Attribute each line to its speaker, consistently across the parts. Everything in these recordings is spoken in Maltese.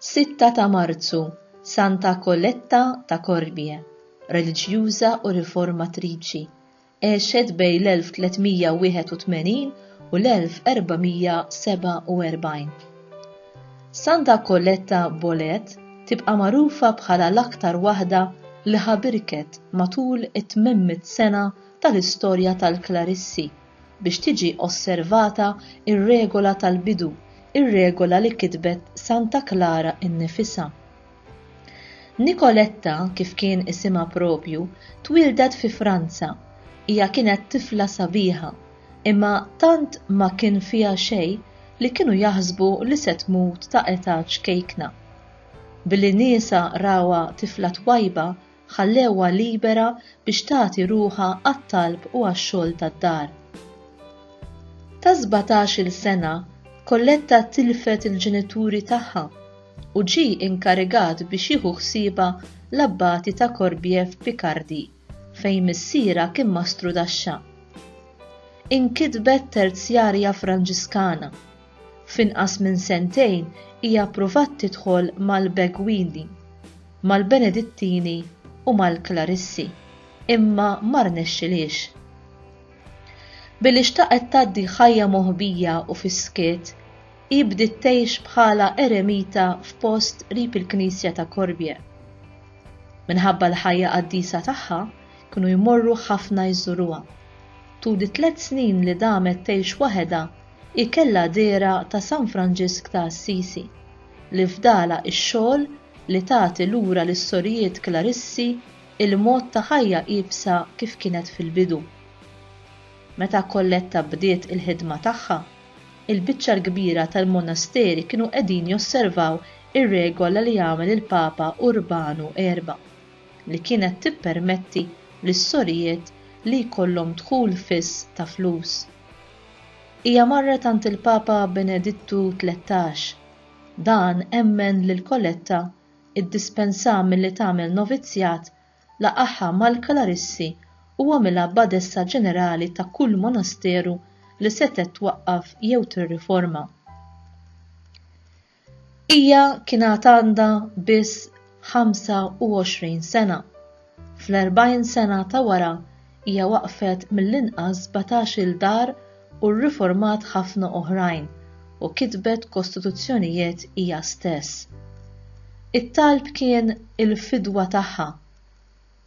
Speaker 1: 6 ta' Marzu, Santa Kolletta ta' Corbie, reliġjuża u riformatriċi, għexet bejn l-1381 u l-1447. Santa Kolletta Bolet tibqa' magħrufa bħala l-aktar waħda li ħabirket matul it-800 sena tal-istorja tal-Klarissi biex tiġi osservata ir-regola tal-bidu, ir-regola li kitbet Santa Klara innifisha. Nikoletta, kif kien isimha propju, twildet fi Franza. Hija kienet tifla sabiħa, imma tant ma kien fiha xejn li kienu jaħsbu li se tmut ta' età ċkejkna. Billi niesa rawha tifla twajba ħallewha libera biex tagħti ruħha għat-talb u għax-xogħol tad-dar. Ta' 17-il sena Kolletta tilfet il-ġenituri tagħha u ġie inkarigat biex jieħu ħsiebha l-abbati ta' Corbie f'Picardy fejn missiera kien mastru daxxa. Inkitbet terzjarja Franġiskana. F'inqas minn sentejn hija pruvat tidħol mal-Begwini, mal-Benedittini u mal-Klarissi, imma ma rnexxilix. Billi xtaqet tgħaddi ħajja moħbija u fiskiet, bdiet tgħix bħala eremita f'post qrib il-Knisja ta' Corbie. Minħabba l-ħajja qaddisa tagħha kienu jmorru ħafna jżuruha. Tul 3 snin li damet tgħix waħedha ikella dera ta' San Franġisk ta' Assisi li fdala x-xogħol li tagħti lura lis-sorijiet Klarissi il-mod ta' ħajja qibsa kif kienet fil-bidu. Meta Kolletta bdiet il-ħidma tagħha, il-biċċa l-kbira tal-monasteri kienu qegħdin josservaw ir-regola li jagħmel il-Papa Urbanu IV li kienet tippermetti lis-sorijiet li jkollhom dħul fiss ta' flus. Hija marret għand il-Papa Benedittu XIII. Dan emmen lil Kolletta iddispensah milli tagħmel novizzjat laqagħha mal-Klarissi u għamilha badessa ġenerali ta' kull monasteru li setet twaqqaf jew tirriforma. Hija kienet għandha biss 25 sena. Fl-40 sena ta' wara hija waqfet mill-inqas 17-il dar u rriformat ħafna oħrajn u kitbet kostituzzjonijiet hija stess. It-talb kien il-fidwa tagħha.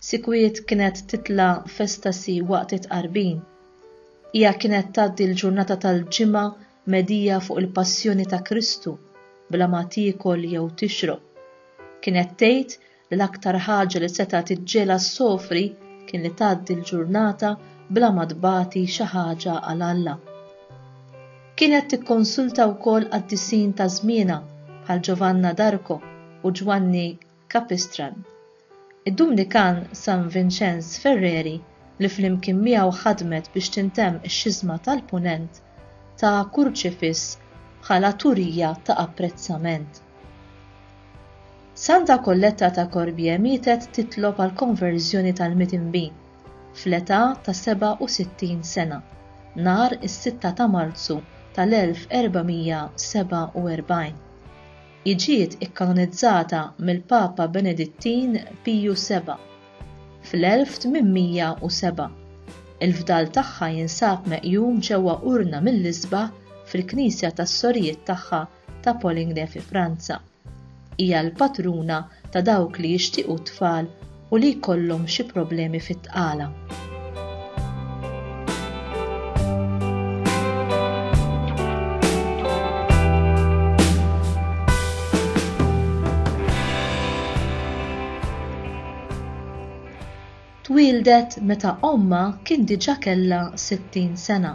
Speaker 1: Sikwiet kienet titla festasi waqt it-qarbin. Hija kienet tgħaddi l-ġurnata tal-ġimgħa medija fuq il-Passjoni ta' Kristu bla ma tiekol jew tixrob. Kienet tgħid li l-aktar ħaġa li seta' tiġġiela s-sofri kien li tgħaddi l-ġurnata bla ma tbagħti xi ħaġa għal Alla. Kienet tikkonsulta wkoll qaddisin ta' żmienha bħal Giovanna d'Arco u Giovanni Capistran. Id-Dumnikan San Vincenz Ferreri li flimkien miegħu ħadmet biex tintemm ix-xiżma tal-Punent ta' kurċifiss bħala turija ta' apprezzament. Santa Kolletta ta' Corbie mietet titlob għal konverżjoni tal-Mitinbin fl-età ta' 67 sena nhar is-6 ta' Marzu tal-1447. Ġiet ikkanonizzata mill-Papa Benedittin Piju VII fl-1807. Il-fdal tagħha jinsab meqjum ġewwa urna mill-isbaħ fil-Knisja tas-Sorijiet tagħha ta' Poligny fi Franza. Hija l-patruna ta' dawk li jixtiequ tfal u li jkollhom xi problemi fit-tqala. Twildet meta omma kien diġà kellha 60 sena.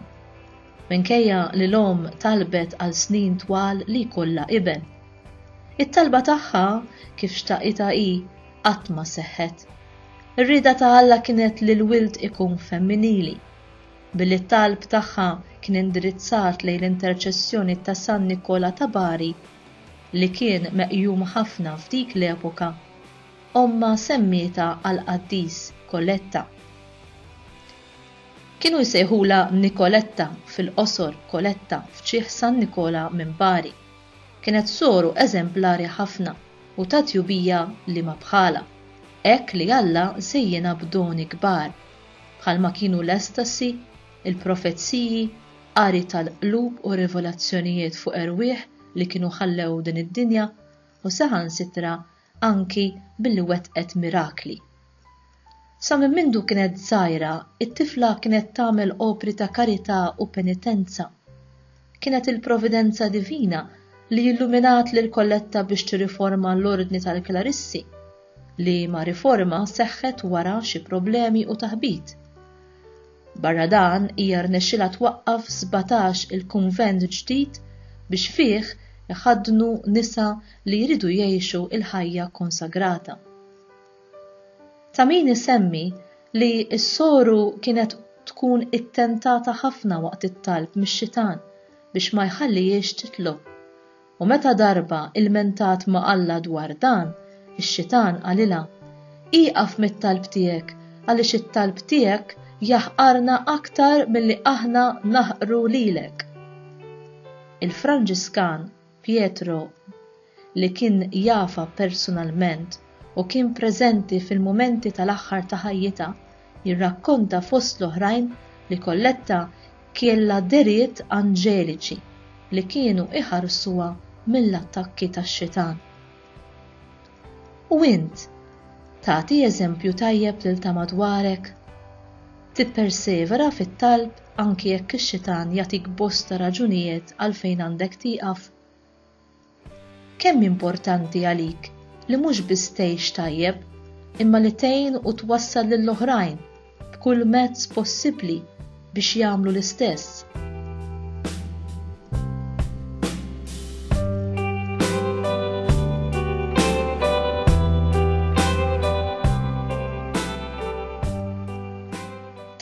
Speaker 1: Minkejja li l-omm talbet għal snin twal li jkollha iben. It-talba tagħha kif xtaqitha hi qatt ma seħħet. Ir-rieda ta' Alla kienet li l-wild ikun femminili. Billi t-talb tagħha kien indirizzat lejn l-interċessjoni ta' San Nikola ta' Bari li kien meqjum ħafna f'dik l-epoka, omma semmieta għal qaddis Kolletta. Kienu jsejħula Nikoletta fil-qosor Kolletta f'ċieħ San Nikola minn Bari. kienet soru eżemplari ħafna u ta' tjubija li ma bħala. Hekk li Alla żejjena b'doni kbar, bħalma kienu l-estasi, il-profezziji, qari tal-qlub u rivelazzjonijiet fuq erwieħ li kienu ħallew din id-dinja u saħansitra anki billi wettqet mirakli. Sa minn mindu kienet żgħira, it-tifla kienet tagħmel opri ta' karità u penitenza. Kienet il-providenza divina li illuminat lil Kolletta biex tirriforma l-ordni tal-klarissi, li ma riforma seħħet wara xi problemi u taħbit. Barra dan hija rnexxilha twaqqaf 17 il-kunvent ġdid biex fih iħaddnu nisa li jridu jgħixu il-ħajja konsagrata. Ta' min isemmi li s-soru kienet tkun ittentata ħafna waqt it-talb mix-xitan biex ma jħallihiex titlob. U meta darba ilmentat ma' Alla dwar dan, ix-xitan qalilha: "Iqaf mit-talb tiegħek għaliex it-talb tiegħek jaħqarna aktar milli aħna naħqru lilek." Il-Franġiskan Pietro li kien jafa personalment u kien preżenti fil-mumenti tal-aħħar ta' ħajjita, jirrakkonta fost l-oħrajn li Kolletta kiella deriet anġeliċi li kienu iħarsuha mill-attakki tax-xitan. U int, tagħti eżempju tajjeb lil ta' madwarek? Tippersevera fit-talb anki jekk ix-xitan jagħtik bosta raġunijiet għalfejn għandek tieqaf? Kemm importanti għalik li mhux biss tgħix tajjeb, imma li tgħin u twassal lill-oħrajn b'kull mezz possibbli biex jagħmlu l-istess.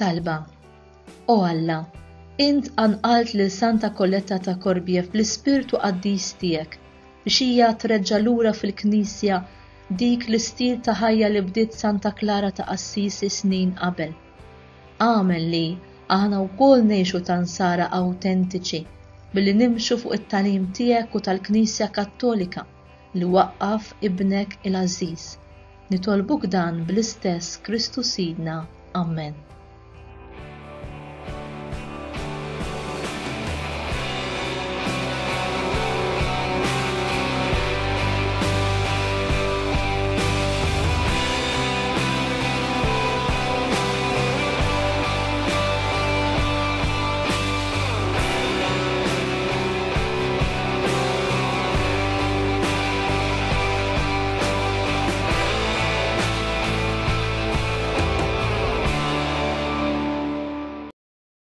Speaker 1: Talba. O Alla, int anqalt lil Santa Kolletta ta' Korbje fl-ispirtu qaddis tiegħek biex hija treġġa' lura fil-Knisja dik l-istil ta' ħajja li bdiet Santa Klara ta' Assisi snin qabel. Għamel li aħna wkoll ngħixu tansara awtentiċi billi nimxu fuq it-tagħlim tiegħek u tal-Knisja Kattolika li waqqaf ibnek il-Għażiż. Nitolbuk dan bl-istess Kristu Sidna. Amen.